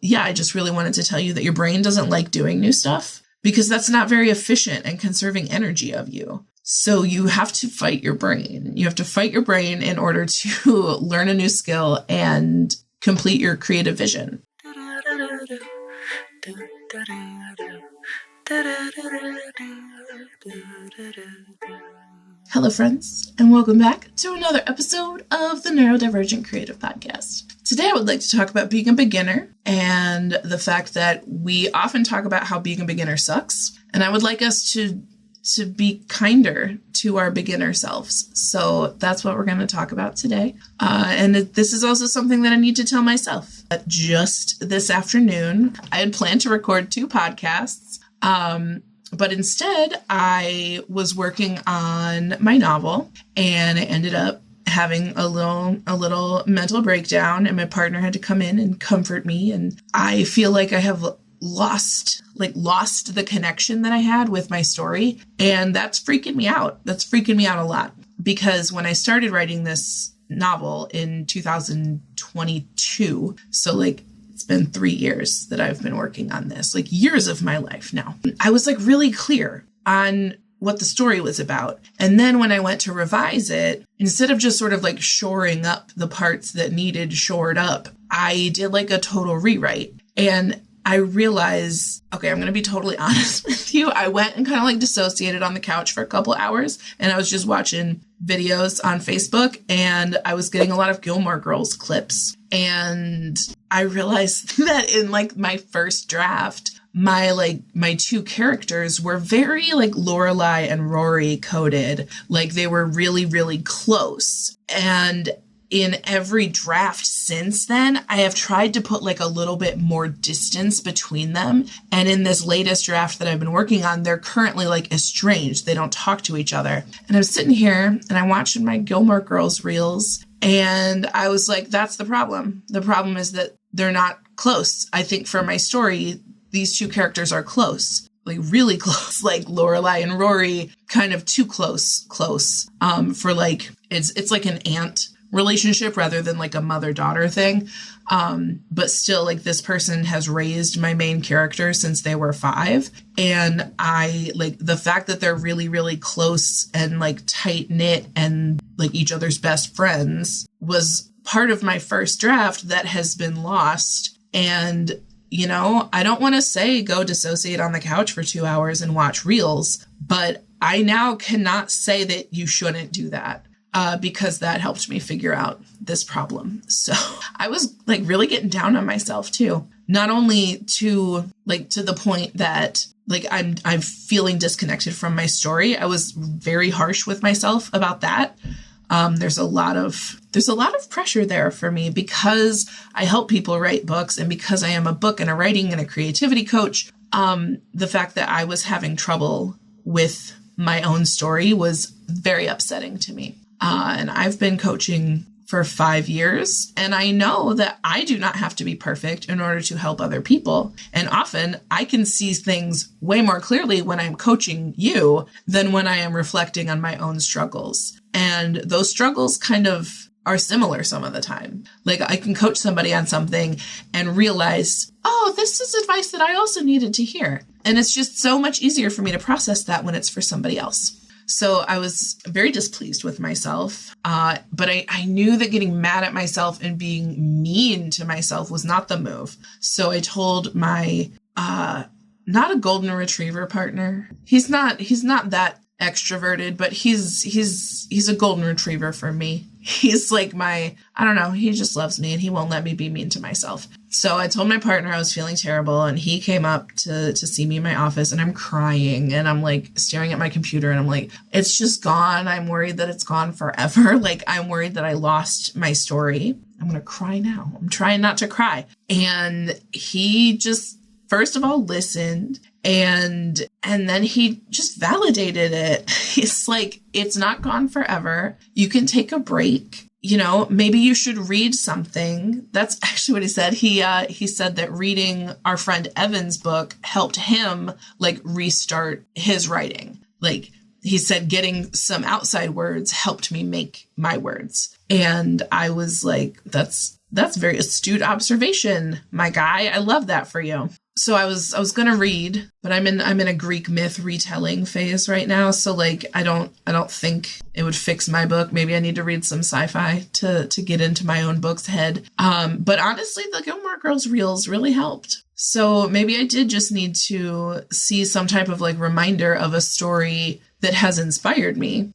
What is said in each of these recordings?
yeah, I just really wanted to tell you that your brain doesn't like doing new stuff because that's not very efficient and conserving energy of you. So you have to fight your brain. You have to fight your brain in order to learn a new skill and complete your creative vision. Hello, friends, and welcome back to another episode of the Neurodivergent Creative Podcast. Today, I would like to talk about being a beginner and the fact that we often talk about how being a beginner sucks. And I would like us to be kinder to our beginner selves. So that's what we're going to talk about today. And this is also something that I need to tell myself. Just this afternoon, I had planned to record 2 podcasts. But instead, I was working on my novel, and I ended up having a little mental breakdown, and my partner had to come in and comfort me. And I feel like I have lost the connection that I had with my story. And that's freaking me out. That's freaking me out a lot, because when I started writing this novel in 2022, so it's been 3 years that I've been working on this, years of my life now. I was really clear on what the story was about. And then when I went to revise it, instead of just sort of shoring up the parts that needed shored up, I did a total rewrite. And I realized, okay, I'm going to be totally honest with you. I went and kind of dissociated on the couch for a couple hours, and I was just watching videos on Facebook, and I was getting a lot of Gilmore Girls clips. And I realized that in my first draft, my 2 characters were very Lorelai and Rory coded. They were really, really close. And in every draft since then, I have tried to put a little bit more distance between them. And in this latest draft that I've been working on, they're currently estranged. They don't talk to each other. And I'm sitting here and I'm watching my Gilmore Girls reels, and I was that's the problem. The problem is that they're not close. I think for my story, these 2 characters are close. Really close, Lorelai and Rory, kind of too close, for it's like an aunt relationship rather than a mother-daughter thing. But still, this person has raised my main character since they were 5. And I the fact that they're really, really close and tight knit and each other's best friends was part of my first draft that has been lost. And, I don't want to say go dissociate on the couch for 2 hours and watch reels, but I now cannot say that you shouldn't do that. Because that helped me figure out this problem. So I was really getting down on myself too. Not only to the point that I'm feeling disconnected from my story. I was very harsh with myself about that. There's a lot of pressure there for me because I help people write books, and because I am a book and a writing and a creativity coach. The fact that I was having trouble with my own story was very upsetting to me. And I've been coaching for 5 years, and I know that I do not have to be perfect in order to help other people. And often I can see things way more clearly when I'm coaching you than when I am reflecting on my own struggles. And those struggles kind of are similar some of the time. I can coach somebody on something and realize, oh, this is advice that I also needed to hear. And it's just so much easier for me to process that when it's for somebody else. So I was very displeased with myself, but I knew that getting mad at myself and being mean to myself was not the move. So I told my, not a golden retriever partner. He's not that extroverted, but he's a golden retriever for me. He's I don't know, he just loves me and he won't let me be mean to myself. So I told my partner I was feeling terrible, and he came up to see me in my office, and I'm crying, and I'm staring at my computer, and I'm it's just gone. I'm worried that it's gone forever. I'm worried that I lost my story. I'm going to cry now. I'm trying not to cry. And he just, first of all, listened. And then he just validated it. He's it's not gone forever. You can take a break. Maybe you should read something. That's actually what he said. He said that reading our friend Evan's book helped him restart his writing. He said getting some outside words helped me make my words. And I was that's That's very astute observation, my guy. I love that for you. So I was going to read, but I'm in a Greek myth retelling phase right now. So like, I don't think it would fix my book. Maybe I need to read some sci-fi to get into my own book's head. But honestly, the Gilmore Girls reels really helped. So maybe I did just need to see some type of like reminder of a story that has inspired me.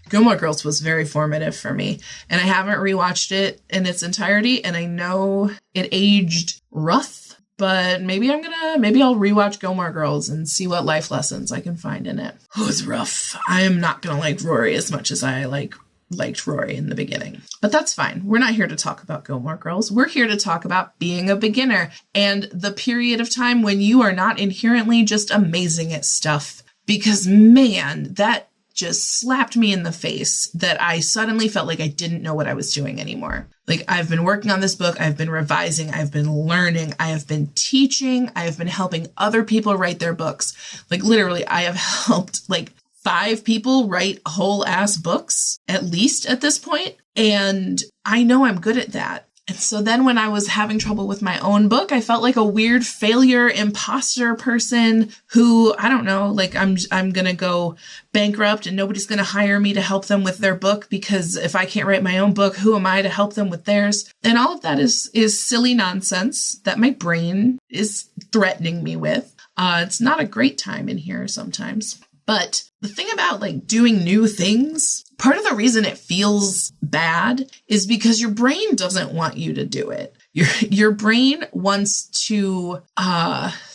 Gilmore Girls was very formative for me, and I haven't rewatched it in its entirety. And I know it aged rough. But maybe I'll rewatch Gilmore Girls and see what life lessons I can find in it. Oh, it's rough. I am not going to like Rory as much as I liked Rory in the beginning. But that's fine. We're not here to talk about Gilmore Girls. We're here to talk about being a beginner and the period of time when you are not inherently just amazing at stuff. Because man, that just slapped me in the face that I suddenly felt like I didn't know what I was doing anymore. Like, I've been working on this book, I've been revising, I've been learning, I have been teaching, I have been helping other people write their books. Like, literally, I have helped like 5 people write whole ass books, at least at this point. And I know I'm good at that. And so then when I was having trouble with my own book, I felt like a weird failure, imposter person who, I don't know, like I'm going to go bankrupt and nobody's going to hire me to help them with their book, because if I can't write my own book, who am I to help them with theirs? And all of that is silly nonsense that my brain is threatening me with. It's not a great time in here sometimes. But the thing about like doing new things, part of the reason it feels bad is because your brain doesn't want you to do it. Your brain wants to,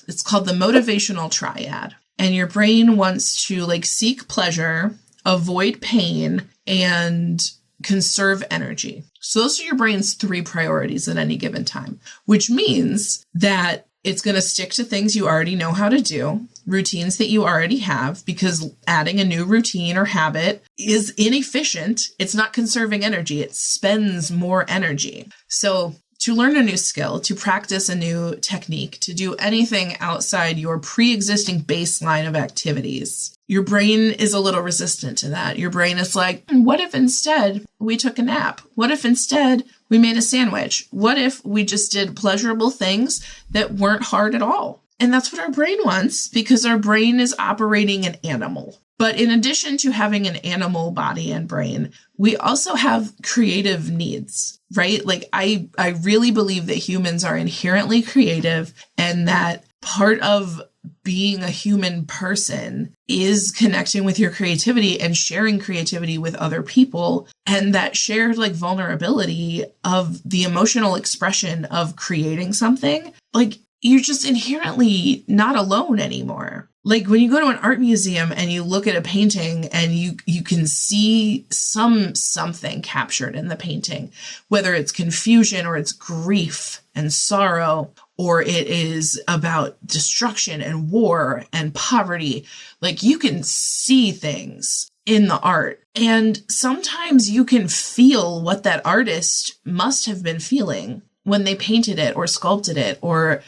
it's called the motivational triad. And your brain wants to like seek pleasure, avoid pain, and conserve energy. So those are your brain's 3 priorities at any given time, which means that it's going to stick to things you already know how to do, routines that you already have, because adding a new routine or habit is inefficient. It's not conserving energy. It spends more energy. So to learn a new skill, to practice a new technique, to do anything outside your pre-existing baseline of activities, your brain is a little resistant to that. Your brain is like, what if instead we took a nap? What if instead we made a sandwich? What if we just did pleasurable things that weren't hard at all? And that's what our brain wants, because our brain is operating an animal. But in addition to having an animal body and brain, we also have creative needs, right? Like I really believe that humans are inherently creative, and that part of being a human person is connecting with your creativity and sharing creativity with other people. And that shared like vulnerability of the emotional expression of creating something, like you're just inherently not alone anymore. Like when you go to an art museum and you look at a painting and you can see something captured in the painting, whether it's confusion or it's grief and sorrow, or it is about destruction and war and poverty. Like you can see things in the art. And sometimes you can feel what that artist must have been feeling when they painted it or sculpted it or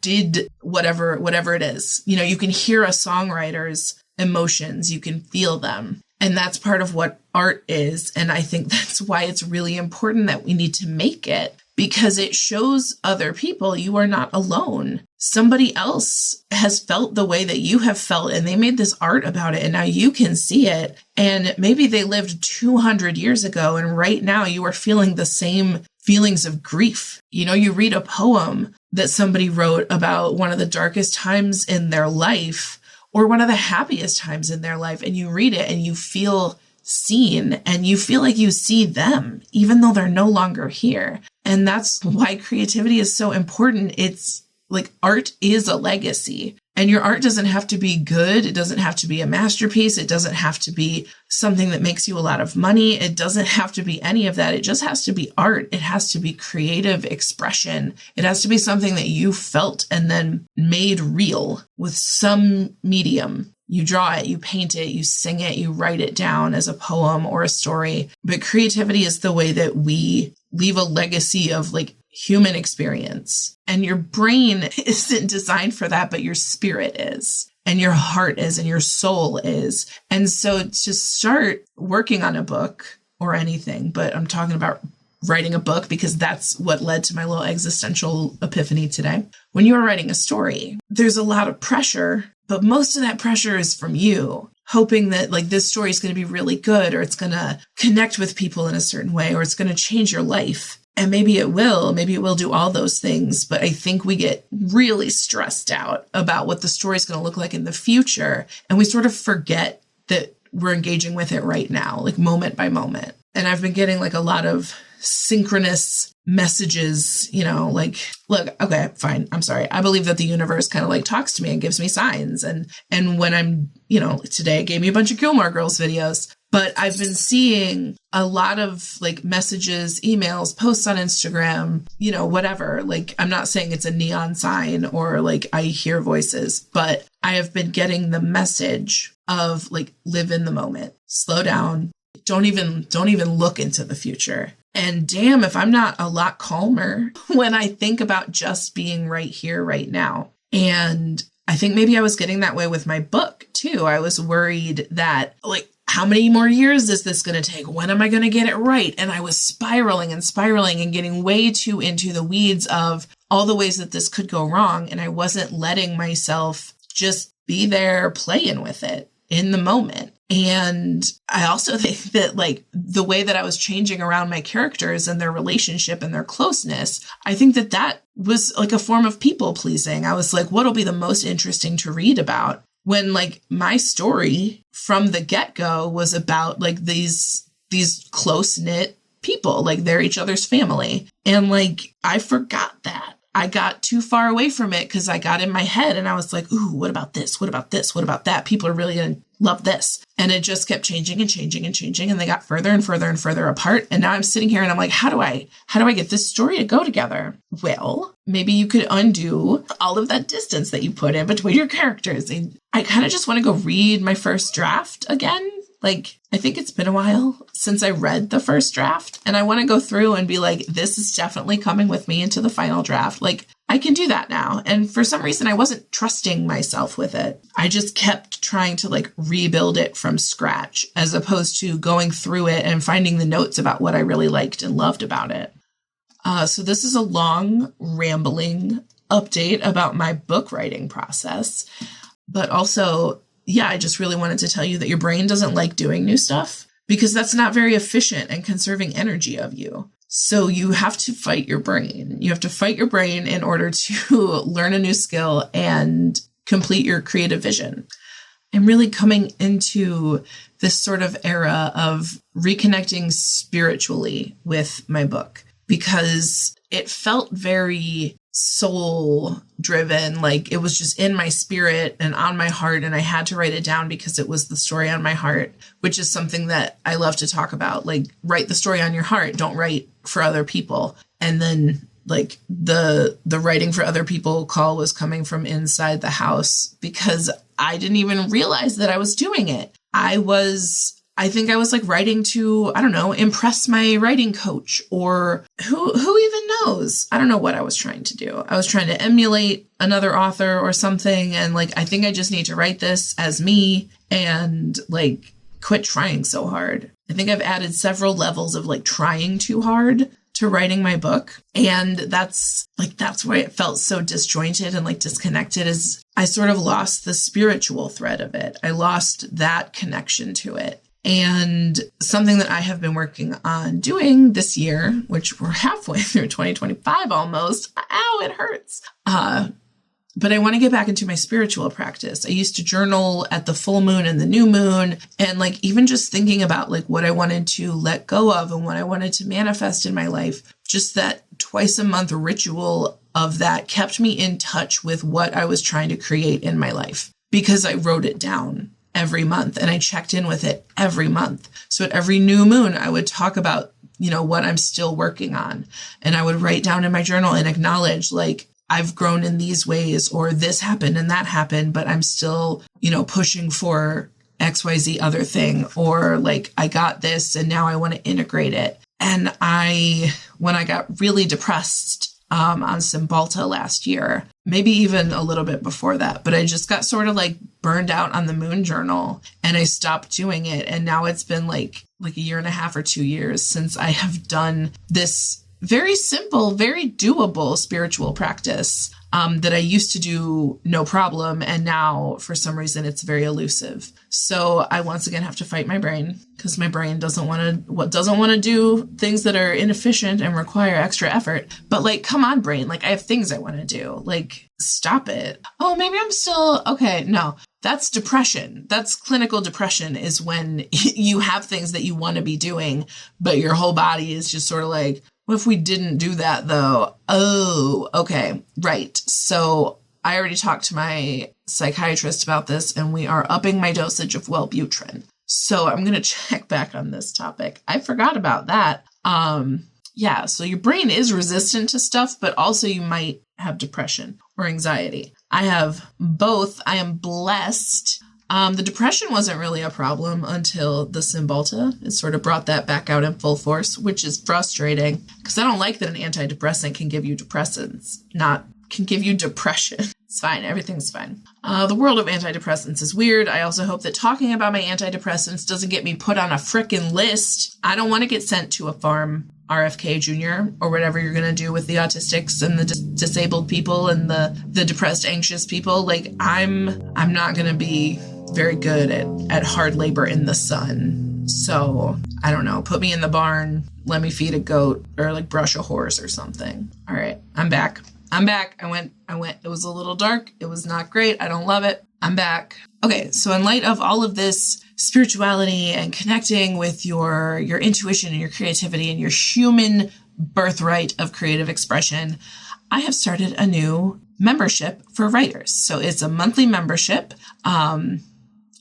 did whatever it is. You know, you can hear a songwriter's emotions, you can feel them. And that's part of what art is. And I think that's why it's really important that we need to make it, because it shows other people you are not alone. Somebody else has felt the way that you have felt, and they made this art about it, and now you can see it. And maybe they lived 200 years ago, and right now you are feeling the same feelings of grief. You know, you read a poem that somebody wrote about one of the darkest times in their life or one of the happiest times in their life, and you read it and you feel seen and you feel like you see them, even though they're no longer here. And that's why creativity is so important. It's like art is a legacy, and your art doesn't have to be good. It doesn't have to be a masterpiece. It doesn't have to be something that makes you a lot of money. It doesn't have to be any of that. It just has to be art. It has to be creative expression. It has to be something that you felt and then made real with some medium. You draw it, you paint it, you sing it, you write it down as a poem or a story. But creativity is the way that we leave a legacy of like human experience. And your brain isn't designed for that, but your spirit is, and your heart is, and your soul is. And so to start working on a book or anything, but I'm talking about writing a book, because that's what led to my little existential epiphany today. When you are writing a story, there's a lot of pressure, but most of that pressure is from you, hoping that like this story is going to be really good, or it's going to connect with people in a certain way, or it's going to change your life. And maybe it will do all those things. But I think we get really stressed out about what the story is going to look like in the future. And we sort of forget that we're engaging with it right now, like moment by moment. And I've been getting like a lot of synchronous messages, like, look, okay, fine. I'm sorry. I believe that the universe kind of like talks to me and gives me signs. And when I'm, today it gave me a bunch of Gilmore Girls videos, but I've been seeing a lot of like messages, emails, posts on Instagram, whatever. Like, I'm not saying it's a neon sign or like I hear voices, but I have been getting the message of like, live in the moment, slow down. Don't even look into the future. And damn, if I'm not a lot calmer when I think about just being right here, right now. And I think maybe I was getting that way with my book too. I was worried that like, how many more years is this going to take? When am I going to get it right? And I was spiraling and getting way too into the weeds of all the ways that this could go wrong. And I wasn't letting myself just be there playing with it in the moment. And I also think that like the way that I was changing around my characters and their relationship and their closeness, I think that was like a form of people pleasing. I was like, what'll be the most interesting to read about? When like my story from the get-go was about like these close-knit people, like they're each other's family. And like, I forgot that. I got too far away from it because I got in my head and I was like, ooh, what about this? What about this? What about that? People are really going to love this. And it just kept changing and changing and changing. And they got further and further and further apart. And now I'm sitting here and I'm like, how do I get this story to go together? Well, maybe you could undo all of that distance that you put in between your characters. And I kind of just want to go read my first draft again. Like, I think it's been a while since I read the first draft, and I want to go through and be like, this is definitely coming with me into the final draft. Like, I can do that now. And for some reason, I wasn't trusting myself with it. I just kept trying to like rebuild it from scratch, as opposed to going through it and finding the notes about what I really liked and loved about it. So this is a long, rambling update about my book writing process, but also, yeah, I just really wanted to tell you that your brain doesn't like doing new stuff because that's not very efficient and conserving energy of you. So you have to fight your brain. You have to fight your brain in order to learn a new skill and complete your creative vision. I'm really coming into this sort of era of reconnecting spiritually with my book because it felt very soul driven. Like it was just in my spirit and on my heart. And I had to write it down because it was the story on my heart, which is something that I love to talk about. Like, write the story on your heart. Don't write for other people. And then like the writing for other people call was coming from inside the house because I didn't even realize that I was doing it. I think I was like writing to, I don't know, impress my writing coach, or who even knows? I don't know what I was trying to do. I was trying to emulate another author or something. And like, I think I just need to write this as me and like quit trying so hard. I think I've added several levels of like trying too hard to writing my book. And that's why it felt so disjointed and like disconnected, is I sort of lost the spiritual thread of it. I lost that connection to it. And something that I have been working on doing this year, which we're halfway through 2025 almost. Ow, it hurts. But I want to get back into my spiritual practice. I used to journal at the full moon and the new moon. And like, even just thinking about like what I wanted to let go of and what I wanted to manifest in my life, just that twice a month ritual of that kept me in touch with what I was trying to create in my life, because I wrote it down every month and I checked in with it every month. So at every new moon, I would talk about, what I'm still working on. And I would write down in my journal and acknowledge like, I've grown in these ways, or this happened and that happened, but I'm still, pushing for XYZ other thing, or like I got this and now I want to integrate it. And when I got really depressed on Cymbalta last year, maybe even a little bit before that. But I just got sort of like burned out on the Moon Journal and I stopped doing it. And now it's been like a year and a half or 2 years since I have done this very simple, very doable spiritual practice that I used to do no problem. And now for some reason it's very elusive. So I once again have to fight my brain because my brain doesn't want to do things that are inefficient and require extra effort. But like, come on, brain. Like I have things I want to do. Like, stop it. Oh, maybe I'm still okay. No, that's depression. That's clinical depression is when you have things that you want to be doing, but your whole body is just sort of like, what if we didn't do that though? Oh, okay. Right. So I already talked to my psychiatrist about this and we are upping my dosage of Wellbutrin. So I'm going to check back on this topic. I forgot about that. Yeah. So your brain is resistant to stuff, but also you might have depression or anxiety. I have both. I am blessed. The depression wasn't really a problem until the Cymbalta. It sort of brought that back out in full force, which is frustrating because I don't like that an antidepressant can give you can give you depression. It's fine. Everything's fine. The world of antidepressants is weird. I also hope that talking about my antidepressants doesn't get me put on a frickin' list. I don't want to get sent to a farm RFK Jr. or whatever you're going to do with the autistics and the disabled people and the depressed, anxious people. Like I'm not going to be very good at hard labor in the sun. So I don't know, put me in the barn, let me feed a goat or like brush a horse or something. All right. I'm back. I went, it was a little dark. It was not great. I don't love it. I'm back. Okay. So in light of all of this spirituality and connecting with your intuition and your creativity and your human birthright of creative expression, I have started a new membership for writers. So it's a monthly membership,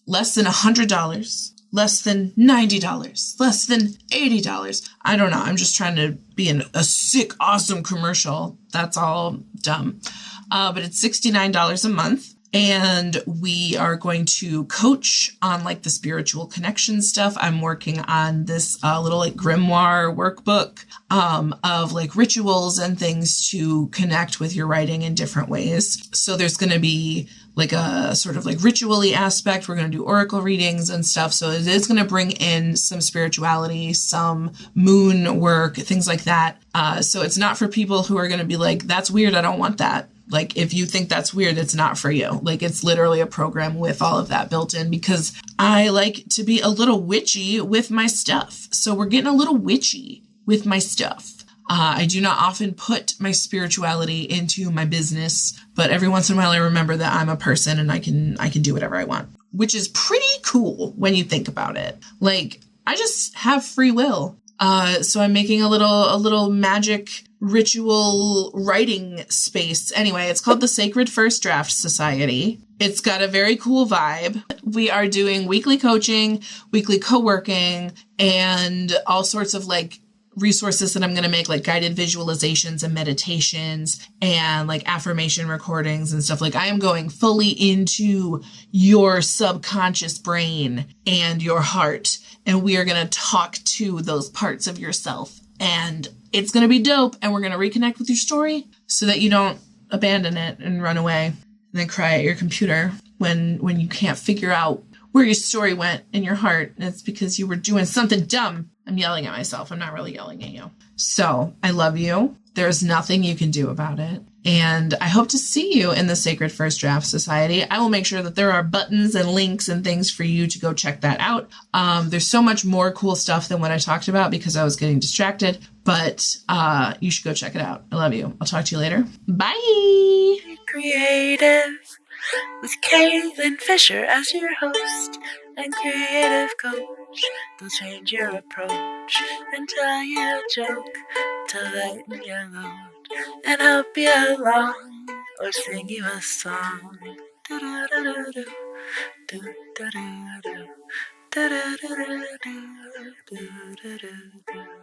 less than $100, less than $90, less than $80. I don't know. I'm just trying to be a sick, awesome commercial. That's all dumb. But it's $69 a month. And we are going to coach on like the spiritual connection stuff. I'm working on this little like grimoire workbook of like rituals and things to connect with your writing in different ways. So there's going to be like a sort of like ritual-y aspect. We're going to do oracle readings and stuff. So it is going to bring in some spirituality, some moon work, things like that. So it's not for people who are going to be like, that's weird. I don't want that. Like, if you think that's weird, it's not for you. Like, it's literally a program with all of that built in because I like to be a little witchy with my stuff. So we're getting a little witchy with my stuff. I do not often put my spirituality into my business, but every once in a while I remember that I'm a person and I can do whatever I want, which is pretty cool when you think about it. Like, I just have free will. So I'm making a little magic ritual writing space. Anyway, it's called the Sacred First Draft Society. It's got a very cool vibe. We are doing weekly coaching, weekly co-working, and all sorts of like resources that I'm going to make, like guided visualizations and meditations and like affirmation recordings and stuff. Like, I am going fully into your subconscious brain and your heart. And we are going to talk to those parts of yourself. And it's going to be dope. And we're going to reconnect with your story so that you don't abandon it and run away and then cry at your computer when you can't figure out where your story went in your heart. And it's because you were doing something dumb. I'm yelling at myself. I'm not really yelling at you. So I love you. There's nothing you can do about it. And I hope to see you in the Sacred First Draft Society. I will make sure that there are buttons and links and things for you to go check that out. There's so much more cool stuff than what I talked about because I was getting distracted, but you should go check it out. I love you. I'll talk to you later. Bye. Creative with Caitlin Fisher as your host and creative coach. They'll change your approach and tell you a joke to lighten your load and help you along or sing you a song. Do-do-do-do-do. Do-do-do-do. Do-do-do-do-do. Do-do-do-do.